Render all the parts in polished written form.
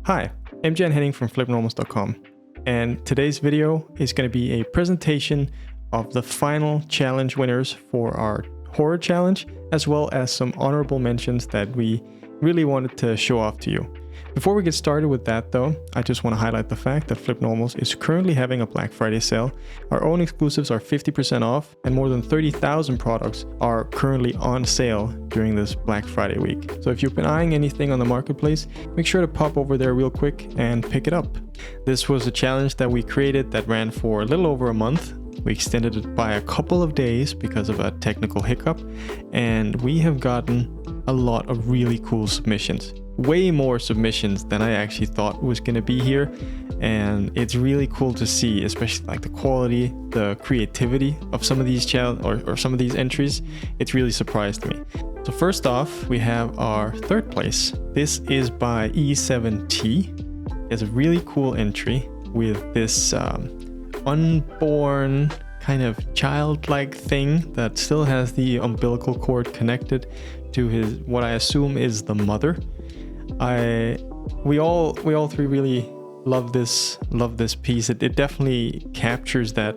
Hi, I'm Jan Henning from FlippedNormals.com, and today's video is going to be a presentation of the final challenge winners for our horror challenge, as well as some honorable mentions that we really wanted to show off to you. Before we get started with that though, I just want to highlight the fact that FlippedNormals is currently having a Black Friday sale. Our own exclusives are 50% off, and more than 30,000 products are currently on sale during this Black Friday week. So if you've been eyeing anything on the marketplace, make sure to pop over there real quick and pick it up. This was a challenge that we created that ran for a little over a month. We extended it by a couple of days because of a technical hiccup, and we have gotten a lot of really cool submissions. Way more submissions than I actually thought was going to be here, and it's really cool to see, especially like the quality, the creativity of some of these or some of these entries. It's really surprised me. So first off, we have our third place. This is by E7T. It's a really cool entry with this unborn kind of childlike thing that still has the umbilical cord connected to his, what I assume is the mother. We all three really love this piece. It definitely captures that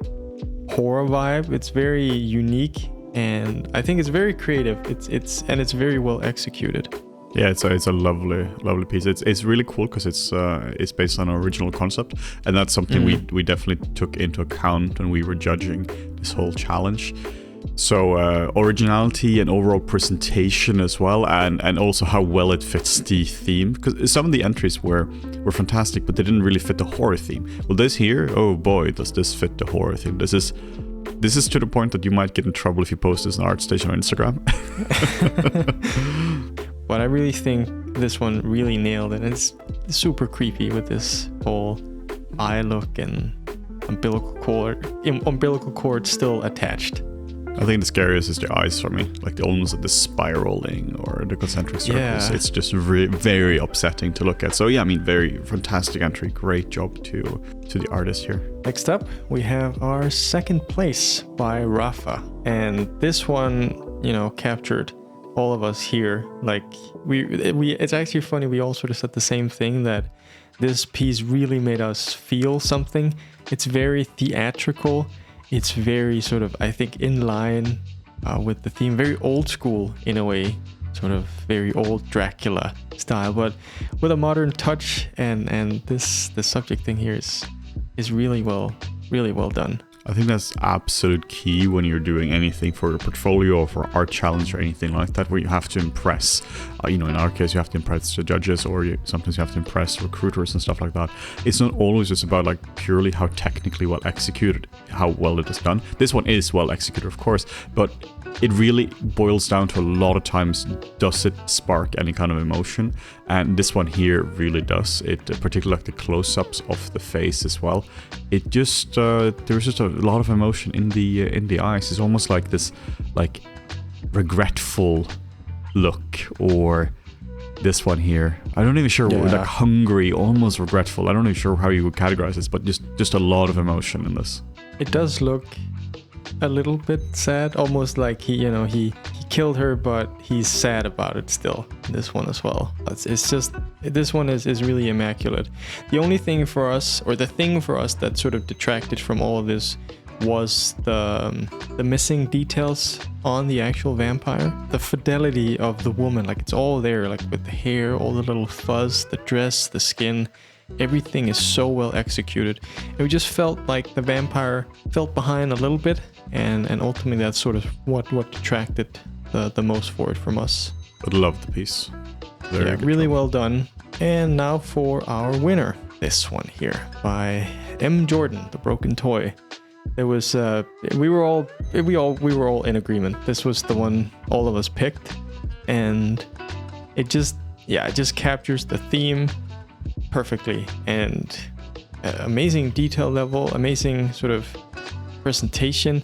horror vibe. It's very unique, and I think it's very creative. It's very well executed. Yeah, it's a lovely piece. It's really cool because it's based on an original concept, and that's something we definitely took into account when we were judging this whole challenge. So originality and overall presentation as well, and also how well it fits the theme, because some of the entries were fantastic, but they didn't really fit the horror theme. Well, this here, oh boy, does this fit the horror theme. This is to the point that you might get in trouble if you post this on ArtStation on Instagram. But I really think this one really nailed it. It's super creepy with this whole eye look and umbilical cord still attached. I think the scariest is the eyes for me, like almost the spiraling or the concentric circles. Yeah. It's just very upsetting to look at. So yeah, I mean, very fantastic entry. Great job to the artist here. Next up, we have our second place by Rafa, and this one, captured all of us here. Like it's actually funny. We all sort of said the same thing, that this piece really made us feel something. It's very theatrical. It's very sort of, I think, in line with the theme, very old school in a way, sort of very old Dracula style, but with a modern touch. And the subject thing here is really well done. I think that's absolute key when you're doing anything for your portfolio or for art challenge or anything like that, where you have to impress. In our case, you have to impress the judges, or sometimes you have to impress recruiters and stuff like that. It's not always just about like purely how technically well executed, how well it is done. This one is well executed, of course, but it really boils down to a lot of times, does it spark any kind of emotion? And this one here really does. It particularly like the close-ups of the face as well. It just there's just a lot of emotion in the eyes. It's almost like this like regretful look, or this one here. I'm not even sure, like hungry, almost regretful. I'm not even sure how you would categorize this, but just a lot of emotion in this. It does look a little bit sad, almost like he killed her, but he's sad about it still. This one as well. It's just, this one is really immaculate. The only thing for us, or the thing for us that sort of detracted from all of this, was the missing details on the actual vampire. The fidelity of the woman, like it's all there, like with the hair, all the little fuzz, the dress, the skin. Everything is so well executed. And we just felt like the vampire felt behind a little bit, and ultimately that's sort of what detracted the most for it from us. But love the piece. Really job. Well done. And now for our winner, this one here by M. Jordan, The Broken Toy. There was we were all in agreement. This was the one all of us picked, and it just captures the theme perfectly, and amazing detail level, amazing sort of presentation.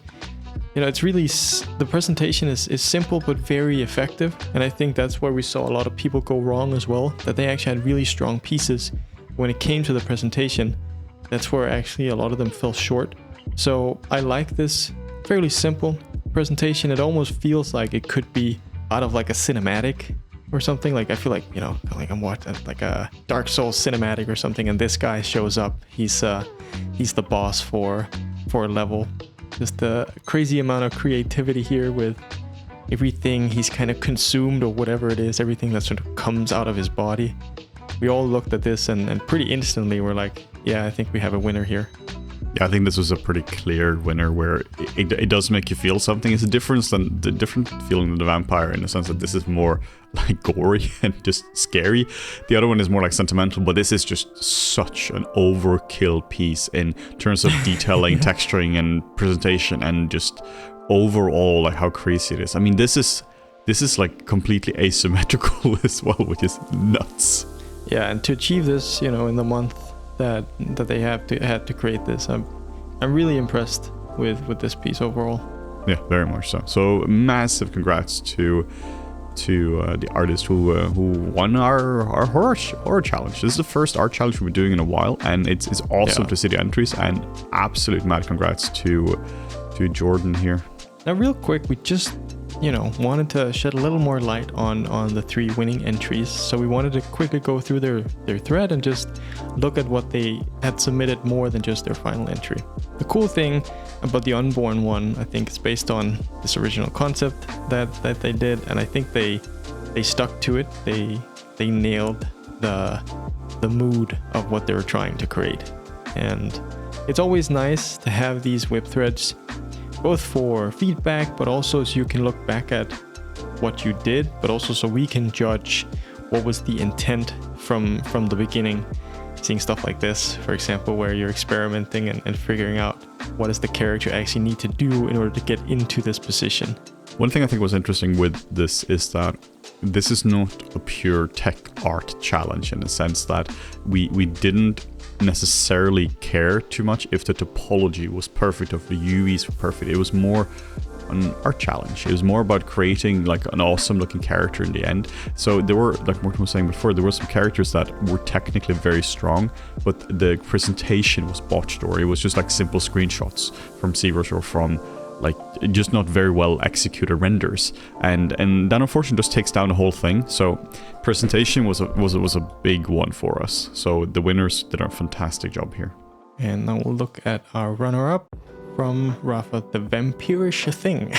It's really, the presentation is simple but very effective, and I think that's where we saw a lot of people go wrong as well, that they actually had really strong pieces when it came to the presentation. That's where actually a lot of them fell short. So I like this fairly simple presentation. It almost feels like it could be out of like a cinematic or something. Like I feel like, you know, like I'm watching like a Dark Souls cinematic or something, and this guy shows up. He's the boss for a level. Just a crazy amount of creativity here with everything he's kind of consumed, or whatever it is, everything that sort of comes out of his body. We all looked at this and pretty instantly we're like, yeah, I think we have a winner here. Yeah, I think this was a pretty clear winner where it does make you feel something. It's a different feeling than the vampire, in the sense that this is more like gory and just scary. The other one is more like sentimental, but this is just such an overkill piece in terms of detailing, texturing, and presentation, and just overall like how crazy it is. I mean, this is like completely asymmetrical as well, which is nuts. Yeah, and to achieve this, you know, in the month that they had to create this, I'm really impressed with this piece overall. Yeah, very much so. So massive congrats to the artist who won our horror challenge. This is the first art challenge we've been doing in a while, and it's awesome to see the entries, and absolute mad congrats to Jordan here. Now, real quick, we just, you know, wanted to shed a little more light on the 3 winning entries. So we wanted to quickly go through their thread and just look at what they had submitted more than just their final entry. The cool thing about the Unborn one, I think, is based on this original concept that they did, and I think they stuck to it. They nailed the mood of what they were trying to create. And it's always nice to have these whip threads, both for feedback, but also so you can look back at what you did, but also so we can judge what was the intent from the beginning. Seeing stuff like this, for example, where you're experimenting and figuring out what does the character actually need to do in order to get into this position. One thing I think was interesting with this is that this is not a pure tech art challenge, in the sense that we didn't necessarily care too much if the topology was perfect, or if the UVs were perfect. It was more an art challenge. It was more about creating like an awesome looking character in the end. So there were, like Morten was saying before, there were some characters that were technically very strong, but the presentation was botched, or it was just like simple screenshots from ZBrush, or from like just not very well executed renders, and that unfortunately just takes down the whole thing. So presentation was a big one for us. So the winners did a fantastic job here. And now we'll look at our runner-up from Rafa, the vampirish thing.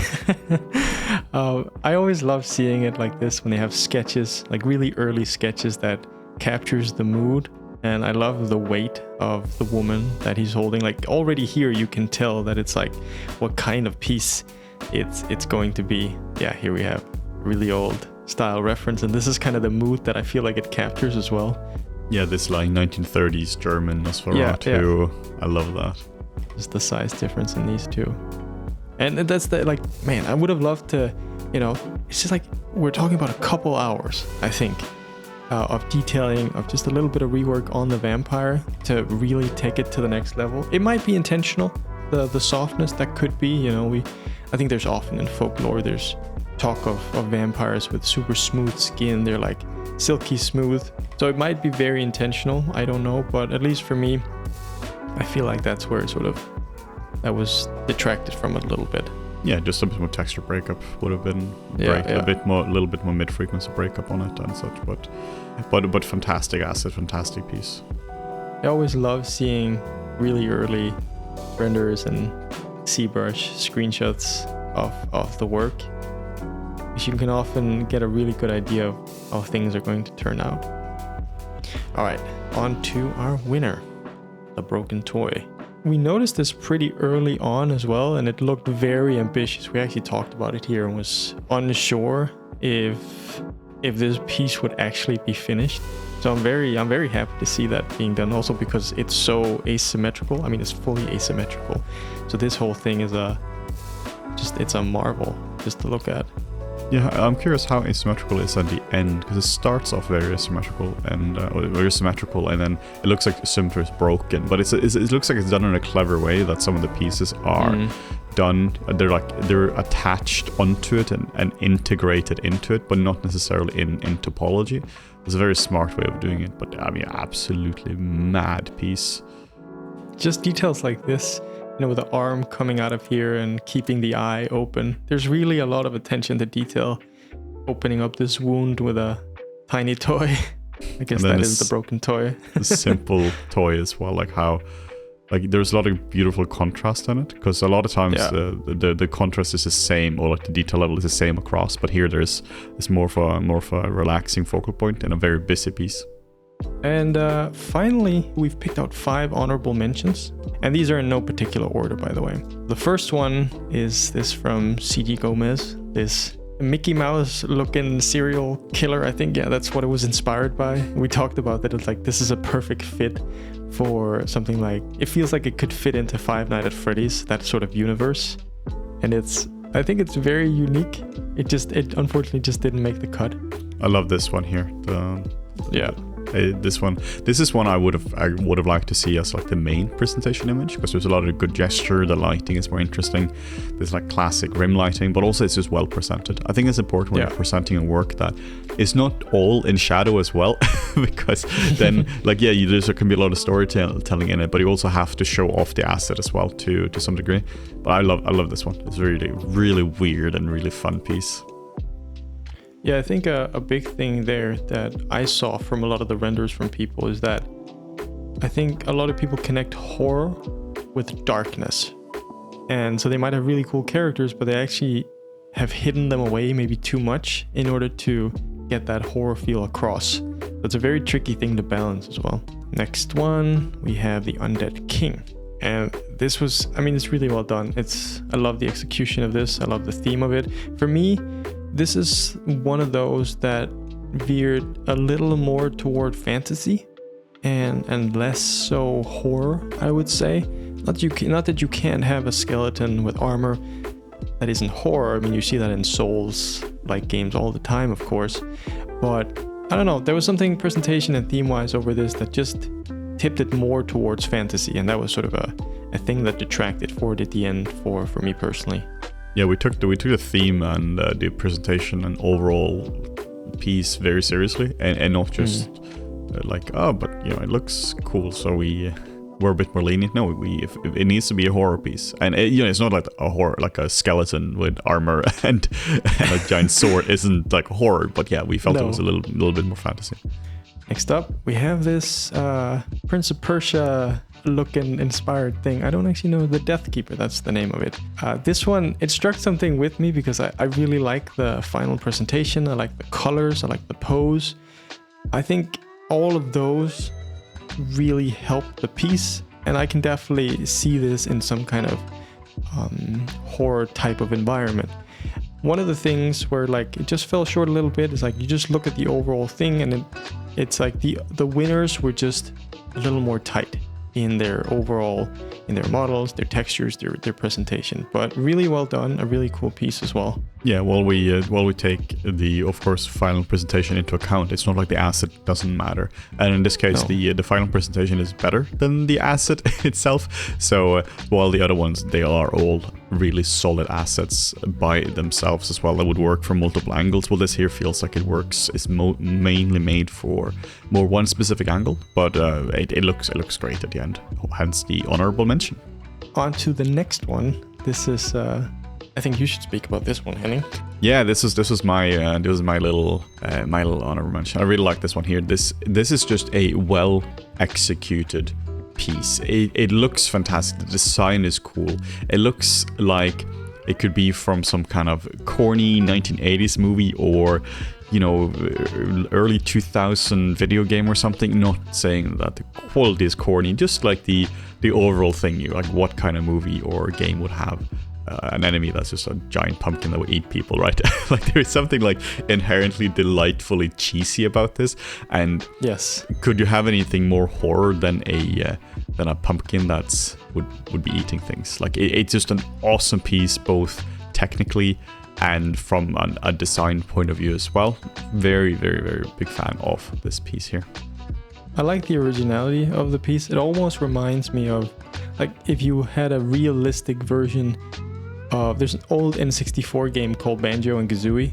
I always love seeing it like this when they have sketches, like really early sketches that captures the mood. And I love the weight of the woman that he's holding. Like already here you can tell that it's like what kind of piece it's going to be. Yeah, here we have really old style reference, and this is kind of the mood that I feel like it captures as well. Yeah, this like 1930s German Nosferatu. Yeah. I love that. Just the size difference in these two. And that's the, like, man, I would have loved to, you know, it's just like we're talking about a couple hours, I think, of detailing, of just a little bit of rework on the vampire to really take it to the next level. It might be intentional, the softness that could be, you know, I think there's often in folklore, there's talk of vampires with super smooth skin. They're like silky smooth. So it might be very intentional, I don't know, but at least for me, I feel like that's where sort of that was detracted from it a little bit. Yeah, just a bit more texture breakup would have been great. A little bit more mid-frequency breakup on it and such, but fantastic asset, fantastic piece. I always love seeing really early renders and ZBrush screenshots of the work, because you can often get a really good idea of how things are going to turn out. All right, on to our winner, the broken toy. We noticed this pretty early on as well, and it looked very ambitious. We actually talked about it here and was unsure if this piece would actually be finished. So I'm very happy to see that being done, also because it's so asymmetrical. I mean, it's fully asymmetrical. So this whole thing is it's a marvel just to look at. Yeah, I'm curious how asymmetrical it is at the end, because it starts off very asymmetrical and very symmetrical, and then it looks like the symmetry is broken. But it looks like it's done in a clever way, that some of the pieces are done. They're attached onto it and integrated into it, but not necessarily in topology. It's a very smart way of doing it. But I mean, absolutely mad piece. Just details like this, you know, with the arm coming out of here and keeping the eye open. There's really a lot of attention to detail opening up this wound with a tiny toy. I guess that is the broken toy. A simple toy as well, like how, like there's a lot of beautiful contrast in it, because a lot of times the contrast is the same, or like the detail level is the same across, but here there's more of a relaxing focal point in a very busy piece. And finally, we've picked out 5 honorable mentions, and these are in no particular order, by the way. The first one is this from C.G. Gomez, this Mickey Mouse looking serial killer. I think, yeah, that's what it was inspired by. We talked about that. It's like, this is a perfect fit for something like, it feels like it could fit into Five Nights at Freddy's, that sort of universe. And I think it's very unique. It unfortunately just didn't make the cut. I love this one here. This is one I would have liked to see as like the main presentation image, because there's a lot of good gesture. The lighting is more interesting. There's like classic rim lighting, but also it's just well presented. I think it's important when you're presenting a work that is not all in shadow as well, because then like there can be a lot of storytelling in it, but you also have to show off the asset as well to some degree. But I love this one. It's really, really weird and really fun piece. Yeah, I think a big thing there that I saw from a lot of the renders from people is that I think a lot of people connect horror with darkness. And so they might have really cool characters, but they actually have hidden them away maybe too much in order to get that horror feel across. That's a very tricky thing to balance as well. Next one, we have the Undead King. And this was, I mean, it's really well done. I love the execution of this. I love the theme of it. For me, this is one of those that veered a little more toward fantasy and less so horror, I would say. Not that you can't have a skeleton with armor that isn't horror. I mean, you see that in Souls-like games all the time, of course. But I don't know, there was something presentation and theme-wise over this that just tipped it more towards fantasy, and that was sort of a thing that detracted for it at the end for me personally. Yeah, we took the theme and the presentation and overall piece very seriously, and not just like, oh, but it looks cool, so we're a bit more lenient. No, if it needs to be a horror piece, and it's not like a horror, like a skeleton with armor and a giant sword isn't like horror, but yeah, we felt it was a little bit more fantasy. Next up, we have this Prince of Persia looking inspired thing. I don't actually know, the Death Keeper, that's the name of it. This one, it struck something with me because I really like the final presentation. I like the colors, I like the pose. I think all of those really help the piece, and I can definitely see this in some kind of horror type of environment. One of the things where like it just fell short a little bit is like you just look at the overall thing, and it's like the winners were just a little more tight in their overall, in their models, their textures, their presentation. But really well done, a really cool piece as well. Yeah, while we take the, of course, final presentation into account, it's not like the asset doesn't matter. And in this case, the final presentation is better than the asset itself. So while the other ones, they are all really solid assets by themselves as well, that would work from multiple angles. Well, this here feels like it works. It's mainly made for more one specific angle, but it looks great at the end. Hence the honorable mention. On to the next one. This is I think you should speak about this one, Henning. Yeah, this was my little honorable mention. I really like this one here. This is just a well executed piece. It looks fantastic. The design is cool. It looks like it could be from some kind of corny 1980s movie, or early 2000 video game or something. Not saying that the quality is corny, just like the overall thing. Like what kind of movie or game would have an enemy that's just a giant pumpkin that will eat people, right? Like there is something like inherently delightfully cheesy about this. And yes, could you have anything more horror than a pumpkin that's would be eating things? Like it's just an awesome piece, both technically and from a design point of view as well. Very, very, very big fan of this piece here. I like the originality of the piece. It almost reminds me of like if you had a realistic version of, there's an old N64 game called Banjo and Kazooie,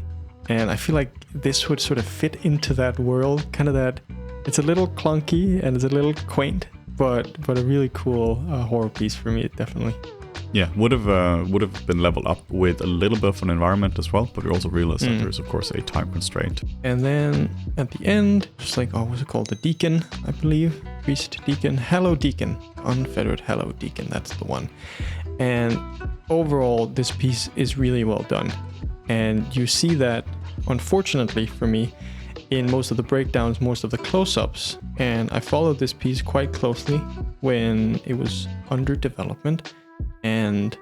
and I feel like this would sort of fit into that world, kind of that. It's a little clunky and it's a little quaint, but a really cool horror piece for me, definitely. Yeah, would have been leveled up with a little bit of an environment as well, but we also realized that there's of course a time constraint. And then at the end, just like, oh, what's it called? The Deacon, I believe. Priest Deacon, Hello Deacon, Unfettered Hello Deacon, that's the one. And overall, this piece is really well done. And you see that, unfortunately for me, in most of the breakdowns, most of the close-ups. And I followed this piece quite closely when it was under development. And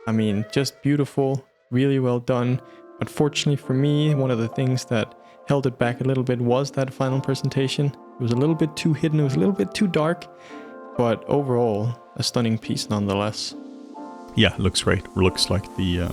I mean, just beautiful, really well done. Unfortunately for me, one of the things that held it back a little bit was that final presentation. It was a little bit too hidden, it was a little bit too dark, but overall, a stunning piece nonetheless. Yeah, looks great. Looks like the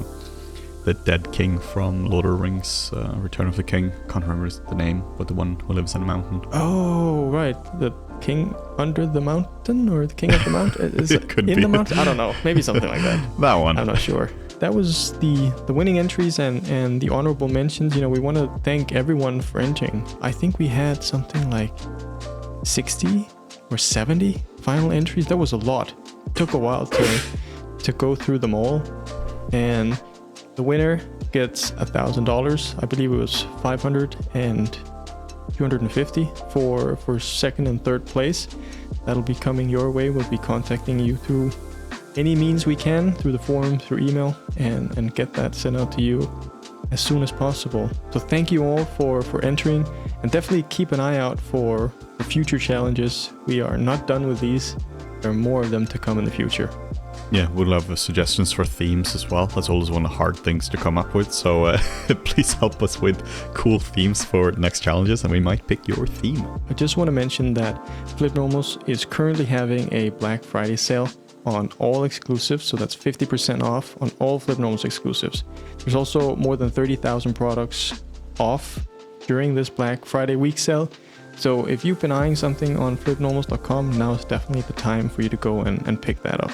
dead king from Lord of the Rings, Return of the King. Can't remember the name, but the one who lives on a mountain. Oh, right. The king under the mountain, or the king of the mountain? Is It could in be. the mountain? I don't know. Maybe something like that. That one. I'm not sure. That was the winning entries and the honorable mentions. You know, we want to thank everyone for entering. I think we had something like 60 or 70 final entries. That was a lot. It took a while to go through them all. And the winner gets $1,000. I believe it was 500 and 250 for second and third place. That'll be coming your way. We'll be contacting you through any means we can, through the forum, through email, and get that sent out to you as soon as possible. So thank you all for entering, and definitely keep an eye out for future challenges. We are not done with these. There are more of them to come in the future. Yeah, we'd love suggestions for themes as well. That's always one of the hard things to come up with. So please help us with cool themes for next challenges, and we might pick your theme. I just want to mention that FlippedNormals is currently having a Black Friday sale on all exclusives, so that's 50% off on all FlippedNormals exclusives. There's also more than 30,000 products off during this Black Friday week sale. So if you've been eyeing something on FlippedNormals.com, now is definitely the time for you to go and pick that up.